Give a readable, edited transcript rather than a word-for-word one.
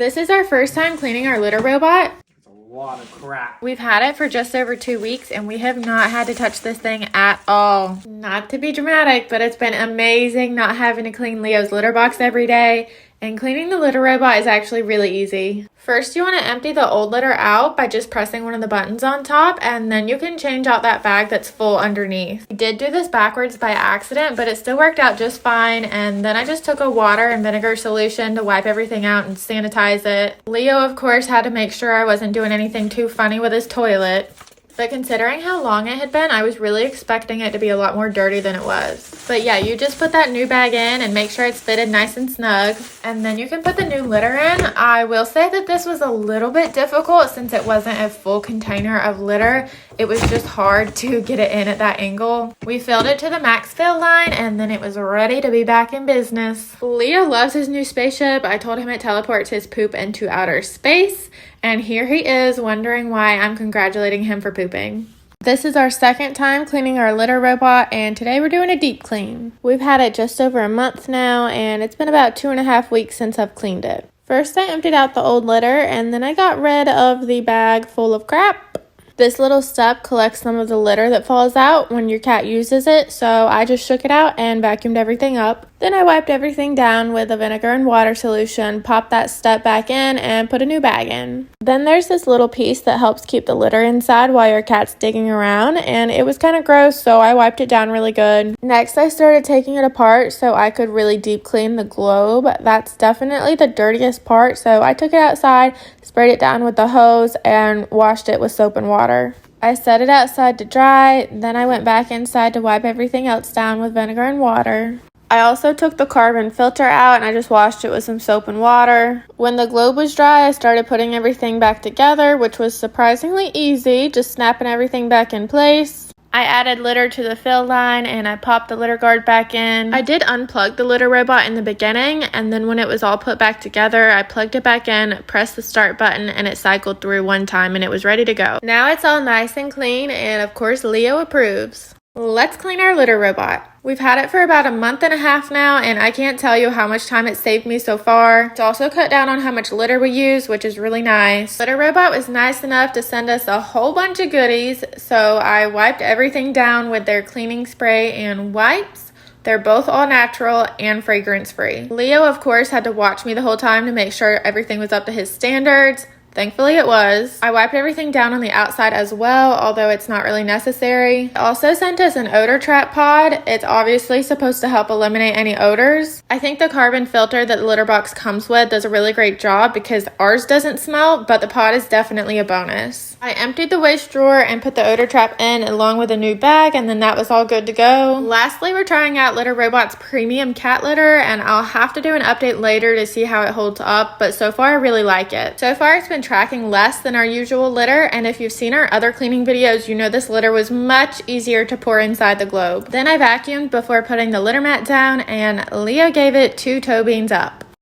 This is our first time cleaning our litter robot. It's a lot of crap. We've had it for just over 2 weeks and we have not had to touch this thing at all. Not to be dramatic, but it's been amazing not having to clean Leo's litter box every day. And cleaning the litter robot is actually really easy. First, you want to empty the old litter out by just pressing one of the buttons on top, and then you can change out that bag that's full underneath. I did do this backwards by accident, but it still worked out just fine, and then I just took a water and vinegar solution to wipe everything out and sanitize it. Leo, of course, had to make sure I wasn't doing anything too funny with his toilet. But considering how long it had been, I was really expecting it to be a lot more dirty than it was. But yeah, you just put that new bag in and make sure it's fitted nice and snug. And then you can put the new litter in. I will say that this was a little bit difficult since it wasn't a full container of litter. It was just hard to get it in at that angle. We filled it to the max fill line and then it was ready to be back in business. Leo loves his new spaceship. I told him it teleports his poop into outer space. And here he is wondering why I'm congratulating him for pooping. This is our second time cleaning our litter robot, and today we're doing a deep clean. We've had it just over a month now, and it's been about 2.5 weeks since I've cleaned it. First, I emptied out the old litter, and then I got rid of the bag full of crap. This little step collects some of the litter that falls out when your cat uses it, so I just shook it out and vacuumed everything up. Then I wiped everything down with a vinegar and water solution, popped that step back in, and put a new bag in. Then there's this little piece that helps keep the litter inside while your cat's digging around, and it was kind of gross, so I wiped it down really good. Next, I started taking it apart so I could really deep clean the globe. That's definitely the dirtiest part, so I took it outside, sprayed it down with the hose, and washed it with soap and water. I set it outside to dry, then I went back inside to wipe everything else down with vinegar and water. I also took the carbon filter out and I just washed it with some soap and water. When the globe was dry, I started putting everything back together, which was surprisingly easy, just snapping everything back in place. I added litter to the fill line and I popped the litter guard back in. I did unplug the litter robot in the beginning, and then when it was all put back together, I plugged it back in, pressed the start button, and it cycled through one time and it was ready to go. Now it's all nice and clean, and of course Leo approves. Let's clean our litter robot. We've had it for about 1.5 months now, and I can't tell you how much time it saved me so far. It's also cut down on how much litter we use, which is really nice. Litter robot was nice enough to send us a whole bunch of goodies, so I wiped everything down with their cleaning spray and wipes. They're both all natural and fragrance free. Leo, of course, had to watch me the whole time to make sure everything was up to his standards. Thankfully it was. I wiped everything down on the outside as well, although it's not really necessary. It also sent us an odor trap pod. It's obviously supposed to help eliminate any odors. I think the carbon filter that the litter box comes with does a really great job because ours doesn't smell, but the pod is definitely a bonus. I emptied the waste drawer and put the odor trap in along with a new bag, and then that was all good to go. Lastly, we're trying out Litter Robot's premium cat litter, and I'll have to do an update later to see how it holds up, but so far I really like it. So far it's been tracking less than our usual litter, and if you've seen our other cleaning videos, you know this litter was much easier to pour inside the globe. Then I vacuumed before putting the litter mat down, and Leo gave it 2 toe beans up.